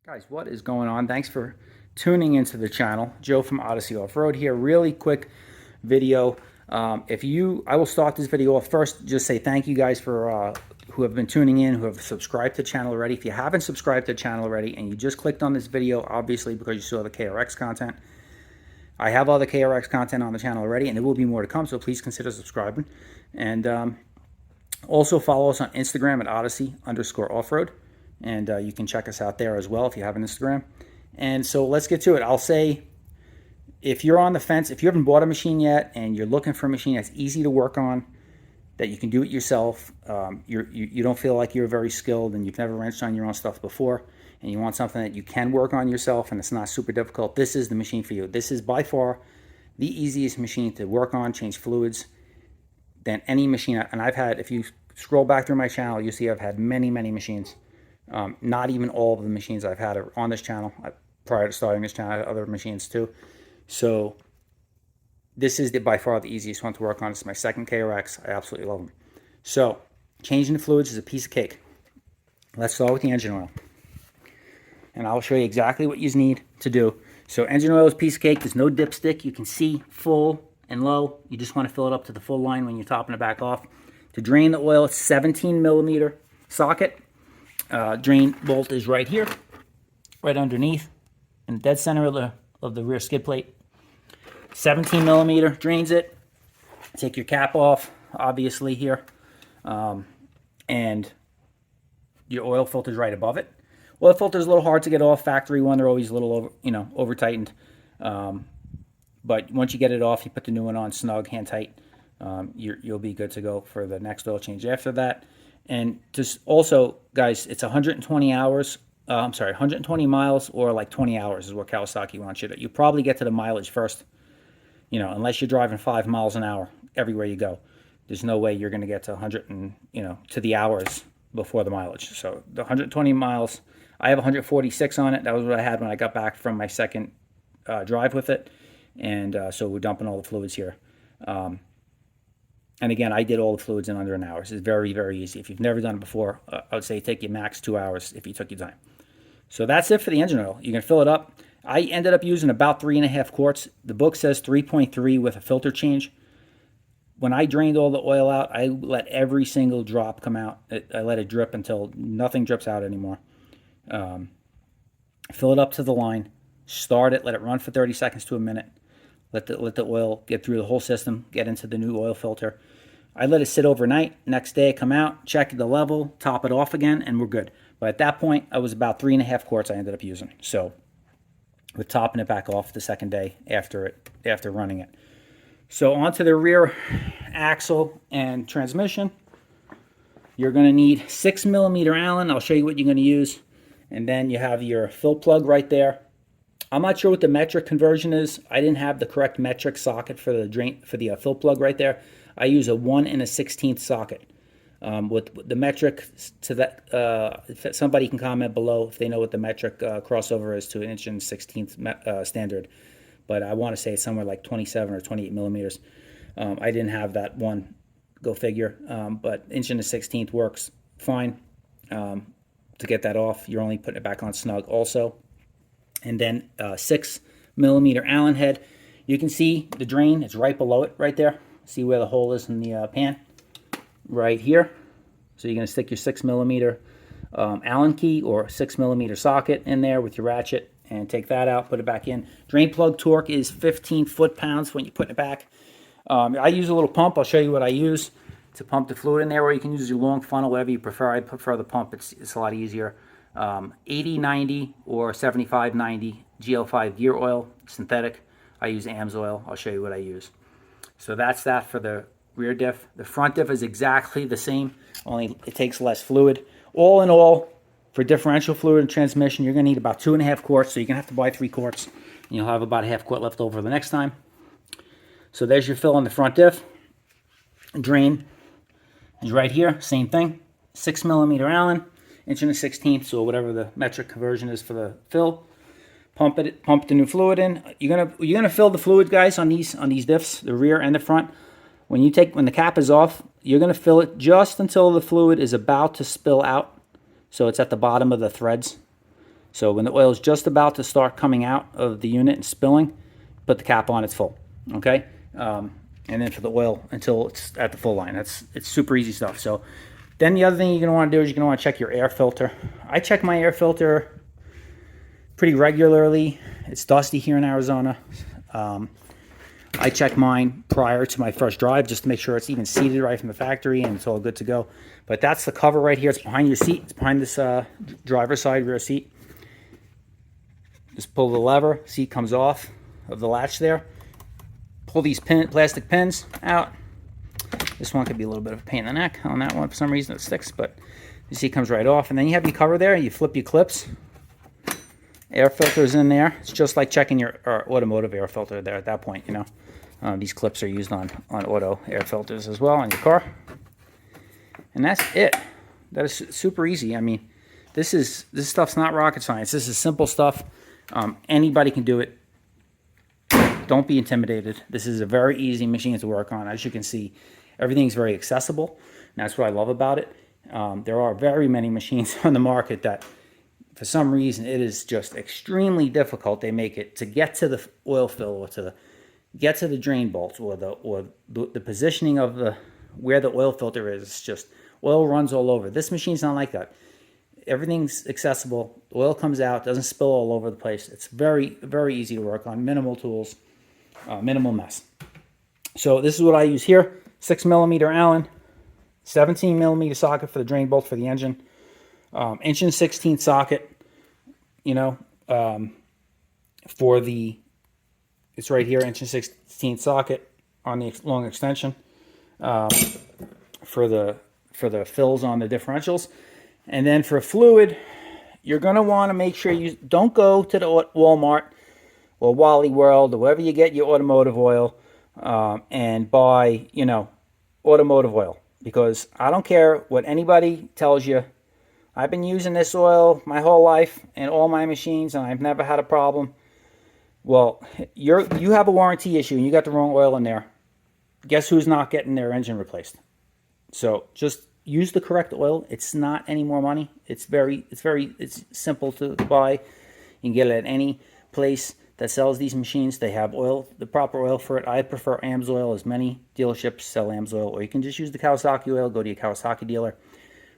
Guys, what is going on? Thanks for tuning into the channel. Joe from Odyssey Off-Road here. Really quick video. I will start this video off first. Just say thank you guys for who have been tuning in, who have subscribed to the channel already. If you haven't subscribed to the channel already and you just clicked on this video, obviously because you saw the KRX content, I have other KRX content on the channel already, and there will be more to come. So please consider subscribing, and also follow us on Instagram at Odyssey_Offroad. And you can check us out there as well if you have an Instagram. And so let's get to it. I'll say, if you're on the fence, if you haven't bought a machine yet and you're looking for a machine that's easy to work on, that you can do it yourself, you don't feel like you're very skilled and you've never wrenched on your own stuff before, and you want something that you can work on yourself and it's not super difficult, this is the machine for you. This is by far the easiest machine to work on, change fluids, than any machine. And I've had, if you scroll back through my channel, you see I've had many machines. Not even all of the machines I've had are on this channel. Prior to starting this channel, I had other machines too. So this is by far the easiest one to work on. It's my second KRX. I absolutely love them. So changing the fluids is a piece of cake. Let's start with the engine oil. And I'll show you exactly what you need to do. So engine oil is a piece of cake. There's no dipstick. You can see full and low. You just want to fill it up to the full line when you're topping it back off. To drain the oil, it's 17mm socket. Drain bolt is right here, right underneath, in the dead center of the rear skid plate. 17mm drains it. Take your cap off, obviously here, and your oil filter is right above it. Oil filter is a little hard to get off. Factory one, they're always a little over tightened. But once you get it off, you put the new one on snug, hand tight. You'll be good to go for the next oil change after that. And just also, guys, it's 120 hours. 120 miles or like 20 hours is what Kawasaki wants you to. You probably get to the mileage first, unless you're driving 5 miles an hour everywhere you go. There's no way you're going to get to 100 and, to the hours before the mileage. So the 120 miles, I have 146 on it. That was what I had when I got back from my second drive with it. And so we're dumping all the fluids here. And again, I did all the fluids in under an hour. It's very easy. If you've never done it before, I would say take you max 2 hours if you took your time. So that's it for the engine oil. You can fill it up. I ended up using about 3.5 quarts. The book says 3.3 with a filter change. When I drained all the oil out, I let every single drop come out. I let it drip until nothing drips out anymore. Fill it up to the line. Start it. Let it run for 30 seconds to a minute. Let the oil get through the whole system, get into the new oil filter. I let it sit overnight. Next day I come out, check the level, top it off again, and we're good. But at that point, I was about 3.5 quarts I ended up using. So we're topping it back off the second day after running it. So onto the rear axle and transmission. You're going to need 6mm Allen. I'll show you what you're going to use. And then you have your fill plug right there. I'm not sure what the metric conversion is. I didn't have the correct metric socket for the fill plug right there. I use a 1 1/16 socket. With the metric to that, if somebody can comment below if they know what the metric crossover is to an 1 1/16 standard. But I want to say it's somewhere like 27 or 28mm. I didn't have that one. Go figure. But 1 1/16 works fine. To get that off, you're only putting it back on snug also. And then 6mm Allen head. You can see the drain. It's right below it right there. See where the hole is in the pan? Right here. So you're going to stick your 6mm Allen key or 6mm socket in there with your ratchet and take that out, put it back in. Drain plug torque is 15 foot-pounds when you put it back. I use a little pump. I'll show you what I use to pump the fluid in there, or you can use your long funnel, whatever you prefer. I prefer the pump. It's a lot easier. 80-90 or 75-90 GL5 gear oil, synthetic. I use AMS oil. I'll show you what I use. So that's that for the rear diff. The front diff is exactly the same, only it takes less fluid. All in all, for differential fluid and transmission, you're going to need about 2.5 quarts, so you're going to have to buy 3 quarts. And you'll have about a half quart left over the next time. So there's your fill on the front diff. Drain is right here, same thing. 6mm Allen. 1 1/16, so whatever the metric conversion is for the fill. Pump the new fluid in. You're gonna fill the fluid, guys, on these diffs, the rear and the front. When the cap is off, you're gonna fill it just until the fluid is about to spill out. So it's at the bottom of the threads. So when the oil is just about to start coming out of the unit and spilling, put the cap on, it's full, okay? And then for the oil until it's at the full line. It's super easy stuff. So then the other thing you're going to want to do is you're going to want to check your air filter. I check my air filter pretty regularly. It's dusty here in Arizona. I check mine prior to my first drive just to make sure it's even seated right from the factory and it's all good to go. But that's the cover right here. It's behind your seat. It's behind this driver's side rear seat. Just pull the lever. Seat comes off of the latch there. Pull these plastic pins out. This one could be a little bit of a pain in the neck on that one. For some reason it sticks, but you see it comes right off. And then you have your cover there. You flip your clips. Air filter's in there. It's just like checking your automotive air filter there at that point, you know. These clips are used on auto air filters as well on your car. And that's it. That is super easy. I mean, this stuff's not rocket science. This is simple stuff. Anybody can do it. Don't be intimidated. This is a very easy machine to work on. As you can see, everything's very accessible. And that's what I love about it. There are very many machines on the market that, for some reason, it is just extremely difficult. They make it to get to the oil fill or to get to the drain bolts or the positioning of where the oil filter is. It's just oil runs all over. This machine's not like that. Everything's accessible. The oil comes out, doesn't spill all over the place. It's very, very easy to work on. Minimal tools, minimal mess. So this is what I use here. 6mm Allen, 17mm socket for the drain bolt for the engine. 1.16" socket, you know, it's right here, 1.16" socket on the long extension for the fills on the differentials. And then for fluid, you're going to want to make sure you don't go to the Walmart or Wally World or wherever you get your automotive oil and buy, you know, automotive oil. Because I don't care what anybody tells you. I've been using this oil my whole life in all my machines, and I've never had a problem. Well, you have a warranty issue, and you got the wrong oil in there. Guess who's not getting their engine replaced? So just use the correct oil. It's not any more money. It's simple to buy. You can get it at any place that sells these machines. They have oil, the proper oil for it. I prefer AMSOIL, as many dealerships sell AMSOIL, or you can just use the Kawasaki oil. Go to your Kawasaki dealer.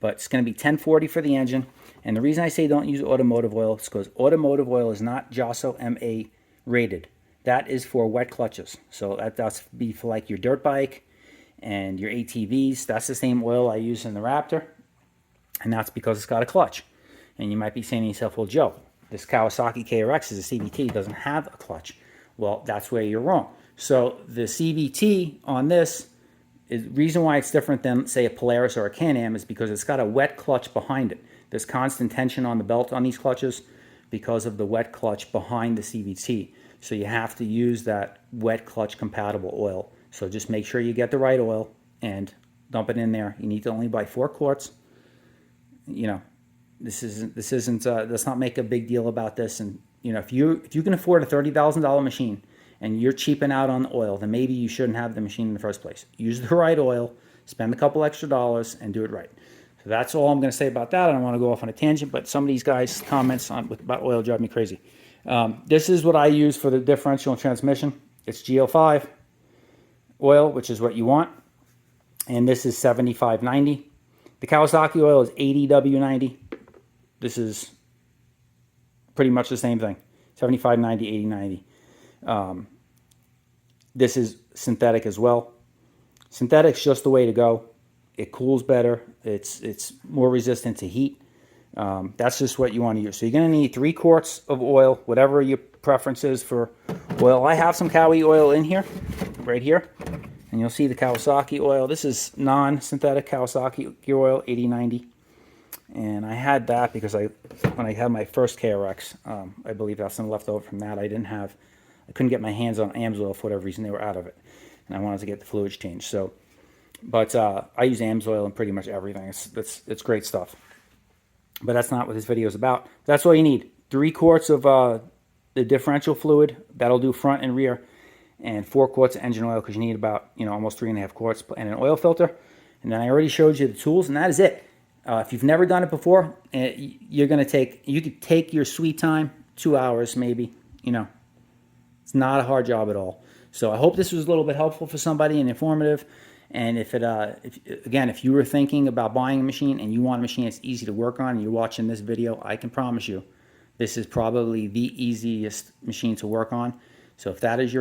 But it's going to be $10.40 for the engine. And the reason I say don't use automotive oil is because automotive oil is not JOSO MA rated. That is for wet clutches. So that's be for like your dirt bike and your ATVs. That's the same oil I use in the Raptor. And that's because it's got a clutch. And you might be saying to yourself, well, Joe, this Kawasaki KRX is a CVT. It doesn't have a clutch. Well, that's where you're wrong. So the CVT on this, the reason why it's different than, say, a Polaris or a Can-Am is because it's got a wet clutch behind it. There's constant tension on the belt on these clutches because of the wet clutch behind the CVT. So you have to use that wet clutch compatible oil. So just make sure you get the right oil and dump it in there. You need to only buy 4 quarts. You know, this isn't let's not make a big deal about this. And you know, if you can afford a $30,000 machine and you're cheaping out on the oil, then maybe you shouldn't have the machine in the first place. Use the right oil, spend a couple extra dollars, and do it right. So that's all I'm going to say about that. I don't want to go off on a tangent, but some of these guys' comments about oil drive me crazy. This is what I use for the differential and transmission. It's GO5 oil, which is what you want. And this is 7590. The Kawasaki oil is 80W90. This is pretty much the same thing. 7590, 8090. This is synthetic as well. Synthetic's just the way to go. It cools better. It's more resistant to heat. That's just what you want to use. So you're going to need 3 quarts of oil, whatever your preference is for oil. I have some Kawi oil in here, right here. And you'll see the Kawasaki oil. This is non-synthetic Kawasaki gear oil, 8090. And I had that because when I had my first KRX, I believe that's some left over from that. I couldn't get my hands on AMSOIL for whatever reason. They were out of it. And I wanted to get the fluids changed. So, but I use AMSOIL in pretty much everything. It's great stuff. But that's not what this video is about. That's all you need. 3 quarts of the differential fluid. That'll do front and rear. And 4 quarts of engine oil because you need about, almost 3.5 quarts, and an oil filter. And then I already showed you the tools, and that is it. If you've never done it before, you could take your sweet time, 2 hours maybe. It's not a hard job at all. So I hope this was a little bit helpful for somebody and informative. And if you were thinking about buying a machine and you want a machine that's easy to work on and you're watching this video, I can promise you this is probably the easiest machine to work on. So if that is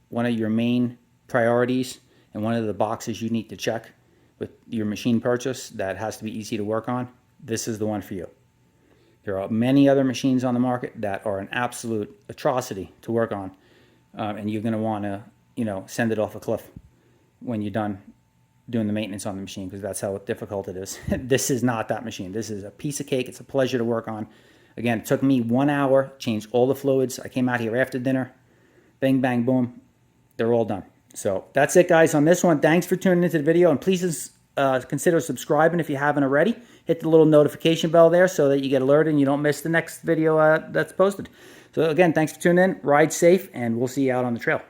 one of your main priorities and one of the boxes you need to check with your machine purchase that has to be easy to work on, this is the one for you. There are many other machines on the market that are an absolute atrocity to work on, and you're going to want to, send it off a cliff when you're done doing the maintenance on the machine, because that's how difficult it is. This is not that machine. This is a piece of cake. It's a pleasure to work on. Again, it took me 1 hour, changed all the fluids. I came out here after dinner, bang, bang, boom. They're all done. So that's it, guys, on this one. Thanks for tuning into the video, and please consider subscribing if you haven't already. Hit the little notification bell there so that you get alerted and you don't miss the next video that's posted. So again, thanks for tuning in. Ride safe, and we'll see you out on the trail.